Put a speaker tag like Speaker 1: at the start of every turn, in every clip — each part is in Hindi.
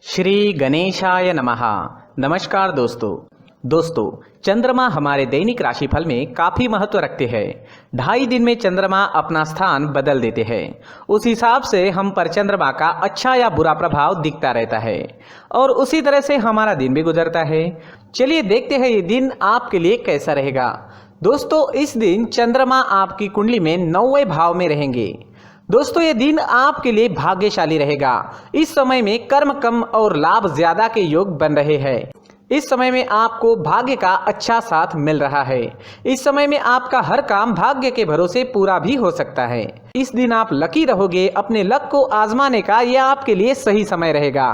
Speaker 1: श्री गणेशाय नमः। नमस्कार दोस्तों चंद्रमा हमारे दैनिक राशिफल में काफ़ी महत्व रखते हैं। 2.5 दिन में चंद्रमा अपना स्थान बदल देते हैं। उस हिसाब से हम पर चंद्रमा का अच्छा या बुरा प्रभाव दिखता रहता है और उसी तरह से हमारा दिन भी गुजरता है। चलिए देखते हैं ये दिन आपके लिए कैसा रहेगा। दोस्तों, इस दिन चंद्रमा आपकी कुंडली में 9वें भाव में रहेंगे। दोस्तों, ये दिन आपके लिए भाग्यशाली रहेगा। इस समय में कर्म कम और लाभ ज्यादा के योग बन रहे हैं। इस समय में आपको भाग्य का अच्छा साथ मिल रहा है। इस समय में आपका हर काम भाग्य के भरोसे पूरा भी हो सकता है। इस दिन आप लकी रहोगे। अपने लक को आजमाने का यह आपके लिए सही समय रहेगा।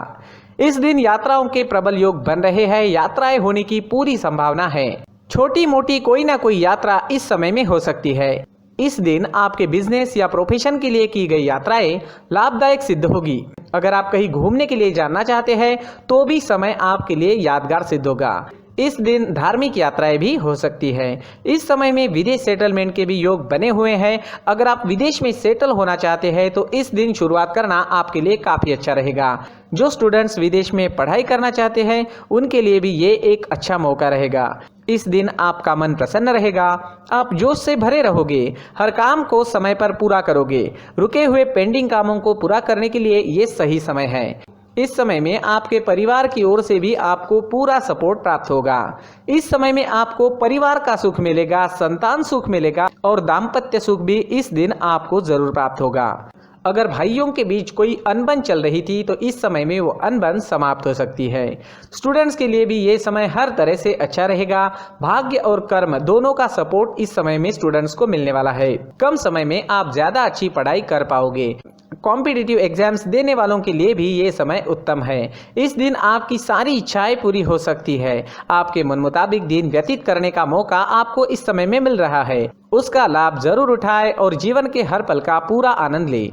Speaker 1: इस दिन यात्राओं के प्रबल योग बन रहे हैं। यात्राएं होने की पूरी संभावना है। छोटी मोटी कोई ना कोई यात्रा इस समय में हो सकती है। इस दिन आपके बिजनेस या प्रोफेशन के लिए की गई यात्राएं लाभदायक सिद्ध होगी। अगर आप कहीं घूमने के लिए जाना चाहते हैं तो भी समय आपके लिए यादगार सिद्ध होगा। इस दिन धार्मिक यात्राएं भी हो सकती है। इस समय में विदेश सेटलमेंट के भी योग बने हुए हैं। अगर आप विदेश में सेटल होना चाहते हैं तो इस दिन शुरुआत करना आपके लिए काफ़ी अच्छा रहेगा। जो स्टूडेंट्स विदेश में पढ़ाई करना चाहते हैं उनके लिए भी ये एक अच्छा मौका रहेगा। इस दिन आपका मन प्रसन्न रहेगा। आप जोश से भरे रहोगे। हर काम को समय पर पूरा करोगे। रुके हुए पेंडिंग कामों को पूरा करने के लिए ये सही समय है। इस समय में आपके परिवार की ओर से भी आपको पूरा सपोर्ट प्राप्त होगा। इस समय में आपको परिवार का सुख मिलेगा, संतान सुख मिलेगा और दाम्पत्य सुख भी इस दिन आपको जरूर प्राप्त होगा। अगर भाइयों के बीच कोई अनबन चल रही थी तो इस समय में वो अनबन समाप्त हो सकती है। स्टूडेंट्स के लिए भी ये समय हर तरह से अच्छा रहेगा। भाग्य और कर्म दोनों का सपोर्ट इस समय में स्टूडेंट्स को मिलने वाला है। कम समय में आप ज्यादा अच्छी पढ़ाई कर पाओगे। कॉम्पिटिटिव एग्जाम्स देने वालों के लिए भी ये समय उत्तम है। इस दिन आपकी सारी इच्छाएं पूरी हो सकती है। आपके मन मुताबिक दिन व्यतीत करने का मौका आपको इस समय में मिल रहा है। उसका लाभ जरूर उठाएं और जीवन के हर पल का पूरा आनंद लें।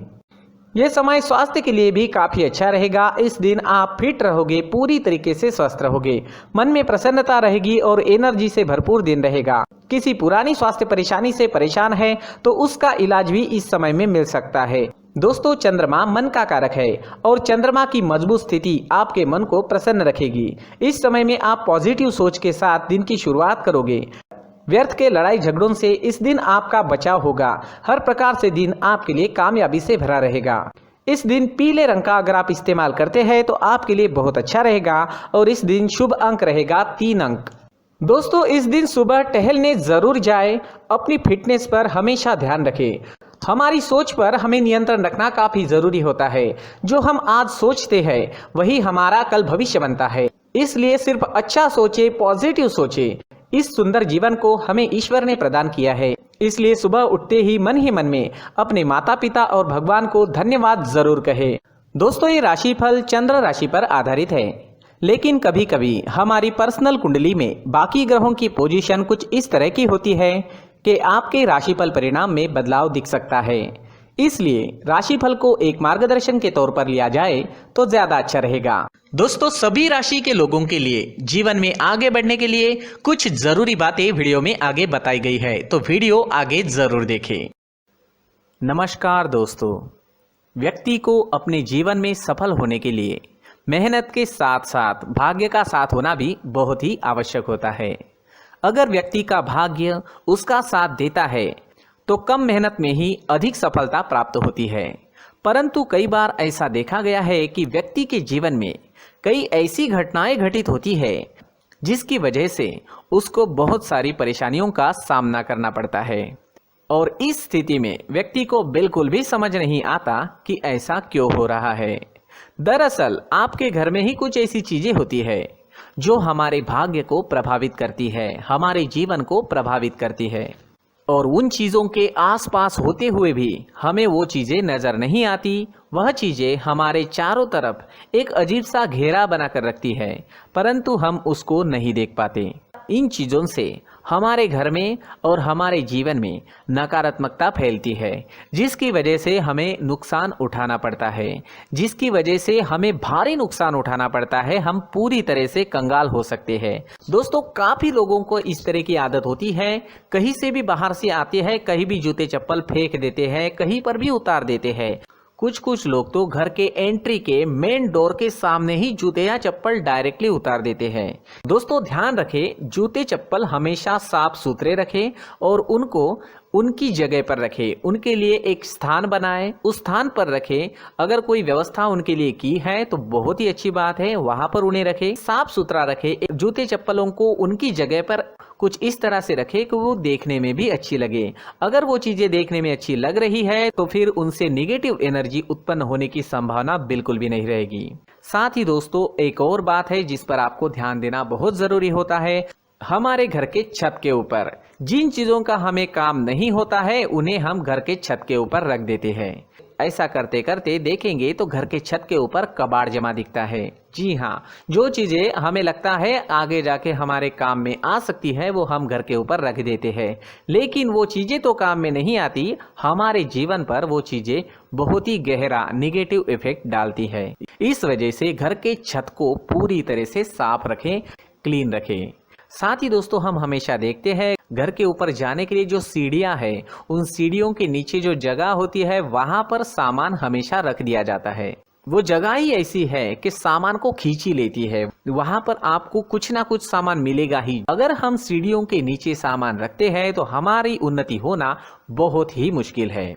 Speaker 1: यह समय स्वास्थ्य के लिए भी काफी अच्छा रहेगा। इस दिन आप फिट रहोगे, पूरी तरीके से स्वस्थ रहोगे। मन में प्रसन्नता रहेगी और एनर्जी से भरपूर दिन रहेगा। किसी पुरानी स्वास्थ्य परेशानी से परेशान है तो उसका इलाज भी इस समय में मिल सकता है। दोस्तों, चंद्रमा मन का कारक है और चंद्रमा की मजबूत स्थिति आपके मन को प्रसन्न रखेगी। इस समय में आप पॉजिटिव सोच के साथ दिन की शुरुआत करोगे। व्यर्थ के लड़ाई झगड़ों से इस दिन आपका बचाव होगा। हर प्रकार से दिन आपके लिए कामयाबी से भरा रहेगा। इस दिन पीले रंग का अगर आप इस्तेमाल करते हैं तो आपके लिए बहुत अच्छा रहेगा और इस दिन शुभ अंक रहेगा 3 अंक। दोस्तों, इस दिन सुबह टहलने जरूर जाए। अपनी फिटनेस पर हमेशा ध्यान रखें। हमारी सोच पर हमें नियंत्रण रखना काफी जरूरी होता है। जो हम आज सोचते हैं वही हमारा कल भविष्य बनता है। इसलिए सिर्फ अच्छा सोचे, पॉजिटिव सोचे। इस सुंदर जीवन को हमें ईश्वर ने प्रदान किया है। इसलिए सुबह उठते ही मन में अपने माता पिता और भगवान को धन्यवाद जरूर कहे। दोस्तों, ये राशिफल चंद्र राशि पर आधारित है, लेकिन कभी कभी हमारी पर्सनल कुंडली में बाकी ग्रहों की पोजीशन कुछ इस तरह की होती है कि आपके राशिफल परिणाम में बदलाव दिख सकता है। इसलिए राशिफल को एक मार्गदर्शन के तौर पर लिया जाए तो ज्यादा अच्छा रहेगा। दोस्तों, सभी राशि के लोगों के लिए जीवन में आगे बढ़ने के लिए कुछ जरूरी बातें वीडियो में आगे बताई गई है, तो वीडियो आगे जरूर देखें। नमस्कार दोस्तों, व्यक्ति को अपने जीवन में सफल होने के लिए मेहनत के साथ साथ भाग्य का साथ होना भी बहुत ही आवश्यक होता है। अगर व्यक्ति का भाग्य उसका साथ देता है तो कम मेहनत में ही अधिक सफलता प्राप्त होती है। परंतु कई बार ऐसा देखा गया है कि व्यक्ति के जीवन में कई ऐसी घटनाएं घटित होती है जिसकी वजह से उसको बहुत सारी परेशानियों का सामना करना पड़ता है और इस स्थिति में व्यक्ति को बिल्कुल भी समझ नहीं आता कि ऐसा क्यों हो रहा है। दरअसल आपके घर में ही कुछ ऐसी चीजें होती है जो हमारे भाग्य को प्रभावित करती है, हमारे जीवन को प्रभावित करती है और उन चीज़ों के आसपास होते हुए भी हमें वो चीज़ें नज़र नहीं आती। वह चीज़ें हमारे चारों तरफ एक अजीब सा घेरा बनाकर रखती है, परंतु हम उसको नहीं देख पाते। इन चीज़ों से हमारे घर में और हमारे जीवन में नकारात्मकता फैलती है, जिसकी वजह से हमें नुकसान उठाना पड़ता है, जिसकी वजह से हमें भारी नुकसान उठाना पड़ता है। हम पूरी तरह से कंगाल हो सकते हैं। दोस्तों, काफ़ी लोगों को इस तरह की आदत होती है, कहीं से भी बाहर से आते हैं, कहीं भी जूते चप्पल फेंक देते हैं, कहीं पर भी उतार देते हैं। कुछ कुछ लोग तो घर के एंट्री के मेन डोर के सामने ही जूते या चप्पल डायरेक्टली उतार देते हैं। दोस्तों ध्यान रखें, जूते चप्पल हमेशा साफ सुथरे रखें और उनको उनकी जगह पर रखें। उनके लिए एक स्थान बनाएं, उस स्थान पर रखें। अगर कोई व्यवस्था उनके लिए की है तो बहुत ही अच्छी बात है, वहां पर उन्हें रखें, साफ सुथरा रखें। जूते चप्पलों को उनकी जगह पर कुछ इस तरह से रखें कि वो देखने में भी अच्छी लगे। अगर वो चीजें देखने में अच्छी लग रही है तो फिर उनसे निगेटिव एनर्जी उत्पन्न होने की संभावना बिल्कुल भी नहीं रहेगी। साथ ही दोस्तों एक और बात है जिस पर आपको ध्यान देना बहुत जरूरी होता है। हमारे घर के छत के ऊपर जिन चीजों का हमें काम नहीं होता है उन्हें हम घर के छत के ऊपर रख देते हैं। ऐसा करते करते देखेंगे तो घर के छत के ऊपर कबाड़ जमा दिखता है। जी हाँ, जो चीजें हमें लगता है आगे जाके हमारे काम में आ सकती है वो हम घर के ऊपर रख देते हैं, लेकिन वो चीजें तो काम में नहीं आती, हमारे जीवन पर वो चीजें बहुत ही गहरा निगेटिव इफेक्ट डालती है। इस वजह से घर के छत को पूरी तरह से साफ रखें, क्लीन रखें। साथ ही दोस्तों हम हमेशा देखते हैं घर के ऊपर जाने के लिए जो सीढ़ियां हैं, उन सीढ़ियों के नीचे जो जगह होती है वहां पर सामान हमेशा रख दिया जाता है। वो जगह ही ऐसी है कि सामान को खींच ही लेती है, वहां पर आपको कुछ ना कुछ सामान मिलेगा ही। अगर हम सीढ़ियों के नीचे सामान रखते हैं तो हमारी उन्नति होना बहुत ही मुश्किल है।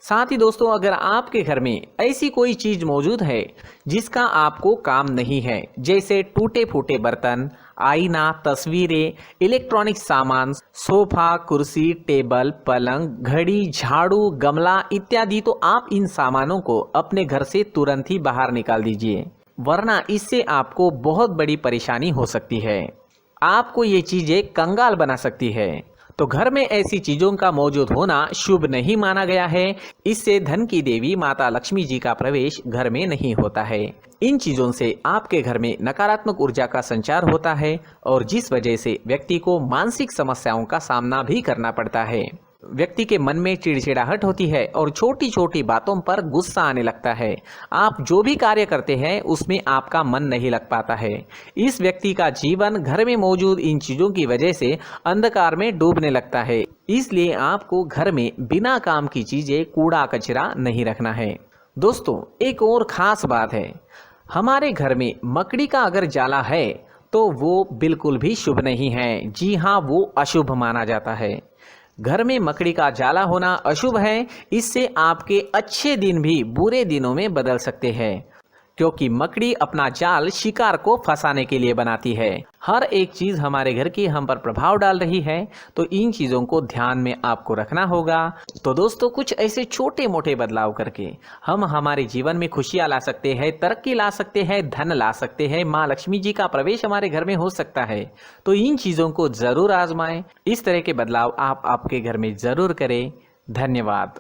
Speaker 1: साथ ही दोस्तों अगर आपके घर में ऐसी कोई चीज मौजूद है जिसका आपको काम नहीं है, जैसे टूटे फूटे बर्तन, आईना, तस्वीरें, इलेक्ट्रॉनिक सामान, सोफा, कुर्सी, टेबल, पलंग, घड़ी, झाड़ू, गमला इत्यादि, तो आप इन सामानों को अपने घर से तुरंत ही बाहर निकाल दीजिए, वरना इससे आपको बहुत बड़ी परेशानी हो सकती है। आपको ये चीजें कंगाल बना सकती है। तो घर में ऐसी चीजों का मौजूद होना शुभ नहीं माना गया है। इससे धन की देवी माता लक्ष्मी जी का प्रवेश घर में नहीं होता है। इन चीजों से आपके घर में नकारात्मक ऊर्जा का संचार होता है और जिस वजह से व्यक्ति को मानसिक समस्याओं का सामना भी करना पड़ता है। व्यक्ति के मन में चिड़चिड़ाहट होती है और छोटी छोटी बातों पर गुस्सा आने लगता है। आप जो भी कार्य करते हैं उसमें आपका मन नहीं लग पाता है। इस व्यक्ति का जीवन घर में मौजूद इन चीजों की वजह से अंधकार में डूबने लगता है। इसलिए आपको घर में बिना काम की चीजें, कूड़ा कचरा नहीं रखना है। दोस्तों एक और खास बात है, हमारे घर में मकड़ी का अगर जाला है तो वो बिल्कुल भी शुभ नहीं है। जी हाँ, वो अशुभ माना जाता है। घर में मकड़ी का जाला होना अशुभ है। इससे आपके अच्छे दिन भी बुरे दिनों में बदल सकते हैं, क्योंकि मकड़ी अपना जाल शिकार को फंसाने के लिए बनाती है। हर एक चीज हमारे घर की हम पर प्रभाव डाल रही है, तो इन चीजों को ध्यान में आपको रखना होगा। तो दोस्तों कुछ ऐसे छोटे मोटे बदलाव करके हम हमारे जीवन में खुशियां ला सकते हैं, तरक्की ला सकते हैं, धन ला सकते हैं, माँ लक्ष्मी जी का प्रवेश हमारे घर में हो सकता है। तो इन चीजों को जरूर आजमाएं। इस तरह के बदलाव आप आपके घर में जरूर करें। धन्यवाद।